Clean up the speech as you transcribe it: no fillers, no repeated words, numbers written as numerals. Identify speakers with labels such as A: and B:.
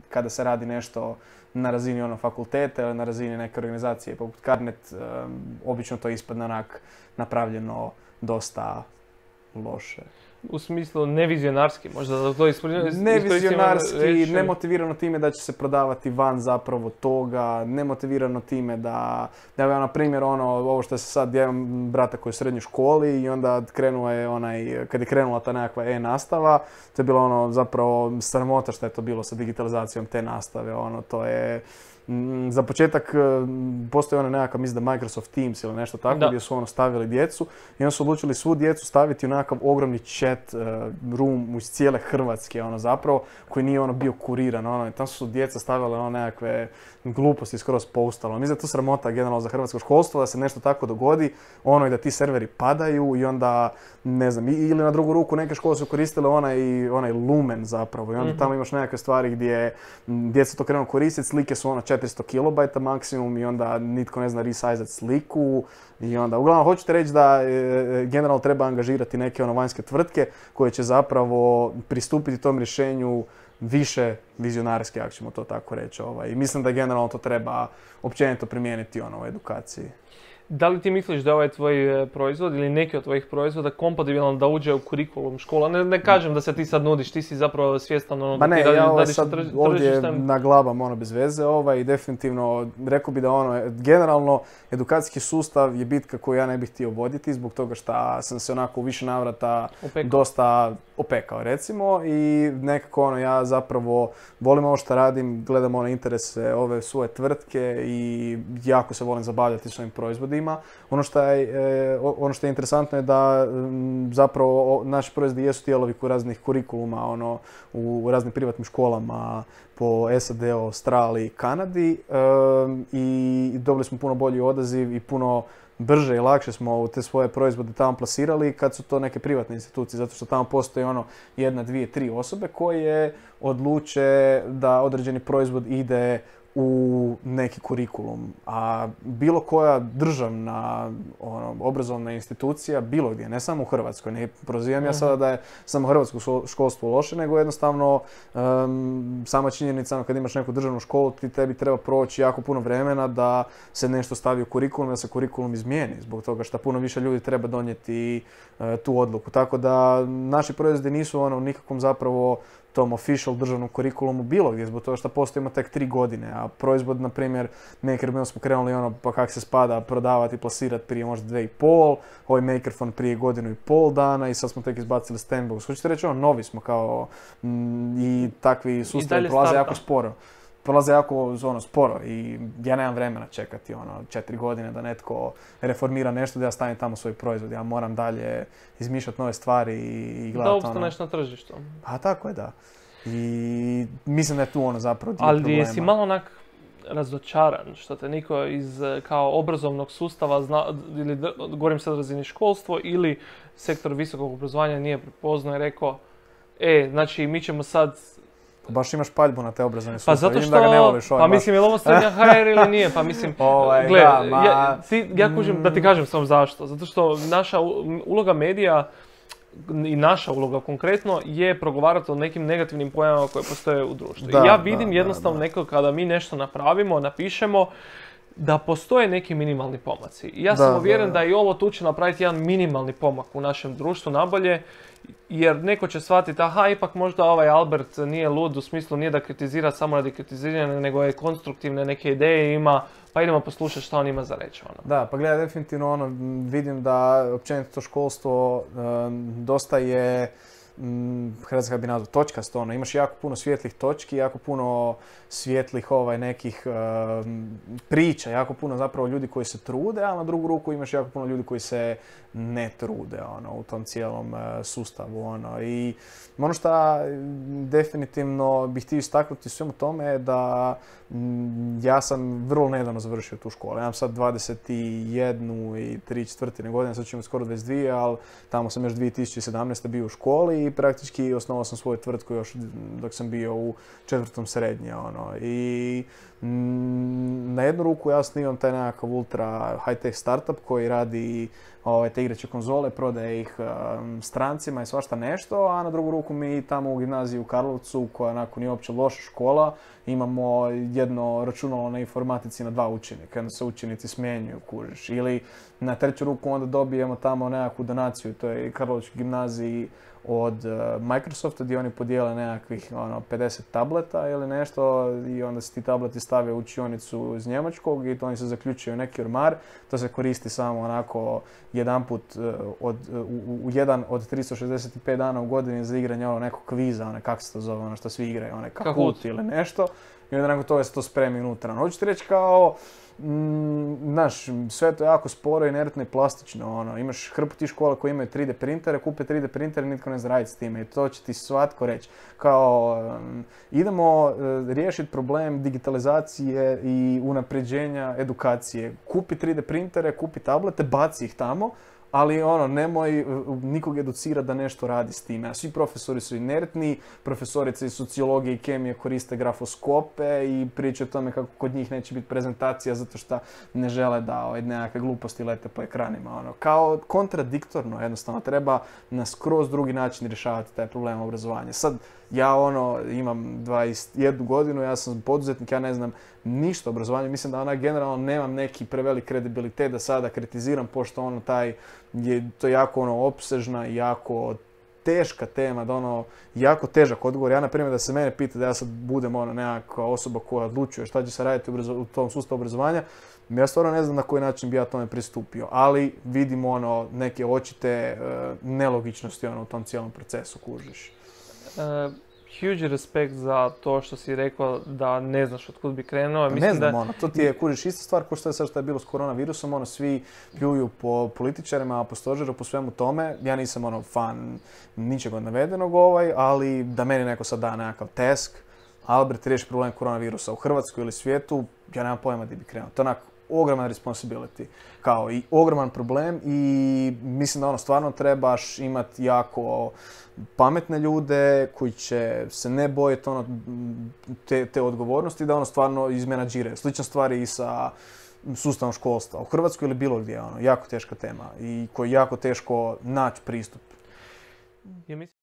A: kada se radi nešto na razini fakulteta ili na razini neke organizacije poput Carnet, obično to ispadne onak napravljeno dosta loše.
B: U smislu nevizionarski, možda da to
A: nevizionarski, nemotivirano time da će se prodavati van zapravo toga, nemotivirano time da evo na primjer ovo što se sad, ja imam brata koji je u srednjoj školi i onda krenuo je kad je krenula ta nekakva e-nastava, to je bilo zapravo sramota što je to bilo sa digitalizacijom te nastave, to je... Za početak postoji nekakav, mislim da Microsoft Teams ili nešto tako, gdje su stavili djecu i onda su odlučili svu djecu staviti u nekakav ogromni chat room iz cijele Hrvatske, zapravo, koji nije bio kuriran, i tamo su djeca stavile nekakve gluposti skroz postalo. Mislim da je to sramota generalno za hrvatsko školstvo, da se nešto tako dogodi, i da ti serveri padaju i onda, ne znam, ili na drugu ruku neke škole su koristile onaj Lumen zapravo i onda tamo imaš nekakve stvari gdje djeca to krenu koristiti, slike su 400 kilobajta maksimum i onda nitko ne zna resizati sliku i onda, uglavnom, hoćete reći da generalno treba angažirati neke vanjske tvrtke koje će zapravo pristupiti tom rješenju više vizionarski, ako ćemo to tako reći. I mislim da generalno to treba općenito primijeniti u edukaciji.
B: Da li ti misliš da ovaj tvoj proizvod ili neki od tvojih proizvoda kompatibilan da uđe u kurikulum škola? Ne kažem da se ti sad nudiš, ti si zapravo svjestan
A: da ti radiš sad ovdje naglabam bez veze i definitivno rekao bi da generalno edukacijski sustav je bitka koju ja ne bih htio voditi zbog toga što sam se u više navrata dosta opekao recimo i nekako ja zapravo volim ovo što radim, gledam interese ove svoje tvrtke i jako se volim zabavljati s ovim proizvodima. Ono što je interesantno je da zapravo naši proizvodi jesu dijelovi raznih kurikuluma u raznim privatnim školama po SAD, Australiji, Kanadi i dobili smo puno bolji odaziv i puno brže i lakše smo te svoje proizvode tamo plasirali kad su to neke privatne institucije, zato što tamo postoji jedna, dvije, tri osobe koje odluče da određeni proizvod ide u neki kurikulum, a bilo koja državna obrazovna institucija, bilo gdje, ne samo u Hrvatskoj, ne prozivam ja sada da je samo hrvatsko školstvo loše, nego jednostavno sama činjenica kad imaš neku državnu školu, tebi treba proći jako puno vremena da se nešto stavi u kurikulum, da se kurikulum izmijeni, zbog toga što puno više ljudi treba donijeti tu odluku. Tako da naši proizvodi nisu u nikakvom zapravo tom official državnom kurikulumu bilo gdje, zbog toga što postojimo tek 3 godine, a proizvod, na primjer, Makerphone smo krenuli pa kak se spada prodavati i plasirati prije možda 2,5, ovaj Makerphone prije 1,5 dana i sad smo tek izbacili Sandbox. Hoćete reći, novi smo kao i takvi sustavi prolaze jako sporo. Prolaze jako sporo i ja nemam vremena čekati 4 godine da netko reformira nešto da ja stavim tamo svoj proizvod. Ja moram dalje izmišljati nove stvari i gledati
B: da opstaneš na tržištu.
A: A tako je, da. I mislim da je tu zapravo dio problema.
B: Ali jesi malo onak razočaran što te niko iz kao obrazovnog sustava ili govorim sad razini školstvo ili sektor visokog obrazovanja nije prepoznao i rekao znači mi ćemo sad.
A: Baš imaš paljbu na te obrazovne sustave,
B: pa zato što,
A: da ga ne voliš
B: pa mislim, je li ovo srednja HR ili nije, pa mislim, ja kužim da ti kažem samo zašto, zato što naša uloga medija i naša uloga konkretno je progovarati o nekim negativnim pojavama koje postoje u društvu. I ja vidim jednostavno neko kada mi nešto napravimo, napišemo, da postoje neki minimalni pomaci. I ja sam uvjeren da i ovo tu će napraviti jedan minimalni pomak u našem društvu nabolje, jer neko će shvatiti, ipak možda ovaj Albert nije lud, u smislu nije da kritizira samo radi kritiziranja, nego je konstruktivne neke ideje ima, pa idemo poslušati što on ima za reći.
A: Da, pa gledaj, definitivno vidim da općenito to školstvo dosta je Hrvatska bi nazvao točkasto, imaš jako puno svijetlih točki, jako puno svijetlih nekih priča, jako puno zapravo ljudi koji se trude, a na drugu ruku imaš jako puno ljudi koji se ne trude u tom cijelom sustavu. I ono što definitivno bih htio istaknuti svemu tome je da ja sam vrlo nedavno završio tu školu. Ja imam sad 21 i 3/4 godine, sad ćemo skoro 22, ali tamo sam još 2017. bio u školi i praktički osnovao sam svoju tvrtku još dok sam bio u 4. srednje. I na jednu ruku ja snimam taj nekakav ultra high-tech startup koji radi te igrače konzole, prodaje ih strancima i svašta nešto, a na drugu ruku mi tamo u gimnaziji u Karlovcu, koja nakon nije uopće loša škola, imamo jedno računalo na informatici na 2 učenika, onda se učenici smjenjuju, kužiš. Ili na treću ruku onda dobijemo tamo nekakvu donaciju, to je Karlovačkoj gimnaziji od Microsofta gdje oni podijele nekakvih 50 tableta ili nešto i onda se ti tableti stave u učionicu iz njemačkog i to oni se zaključuju u neki ormar. To se koristi samo onako jedanput u jedan od 365 dana u godini za igranje nekog kviza, kako se to zove, što svi igraju, Kahoot ili nešto. I onda nakon toga se to spremi unutra. Hoću ti reći kao, znaš, sve to je jako sporo, inertno i plastično. Imaš hrpu tih škola koji imaju 3D printere, kupe 3D printere i nitko ne zna raditi s time. I to će ti svatko reći. Kao, idemo riješiti problem digitalizacije i unapređenja edukacije. Kupi 3D printere, kupi tablete, baci ih tamo. Ali nemoj nikog educirati da nešto radi s time. A svi profesori su inertni, profesorice iz sociologije i kemije koriste grafoskope i pričaju o tome kako kod njih neće biti prezentacija zato što ne žele da nekakve gluposti lete po ekranima. Kao kontradiktorno, jednostavno treba na skroz drugi način rješavati taj problem obrazovanja. Sad, ja imam 21 godinu, ja sam poduzetnik, ja ne znam ništa o obrazovanju. Mislim da generalno nemam neki prevelik kredibilitet da sada kritiziram, pošto to je jako opsežna i jako teška tema, jako težak odgovor. Ja, na primjer, da se mene pita da ja sad budem nekakva osoba koja odlučuje šta će se raditi u tom sustavu obrazovanja, ja stvarno ne znam na koji način bi ja tome pristupio, ali vidim neke očite nelogičnosti u tom cijelom procesu, kužiš.
B: Huge respekt za to što si rekao da ne znaš od kud bi krenuo.
A: Ne znam, to ti je, kužiš, ista stvar kao što je sad što je bilo s koronavirusom, svi pljuju po političarima, po stožeru, po svemu tome. Ja nisam fan ničeg od navedenog ali da meni neko sad da nekakav task, Albert, riješi problem koronavirusa u Hrvatskoj ili svijetu, ja nemam pojma gdje bi krenuo. To je ogroman responsibility, kao i ogroman problem i mislim da stvarno trebaš imati jako pametne ljude koji će se ne bojiti te odgovornosti da stvarno izmenadžiraju. Slična stvar i sa sustavom školstva. U Hrvatskoj ili bilo gdje, jako teška tema i koji je jako teško naći pristup.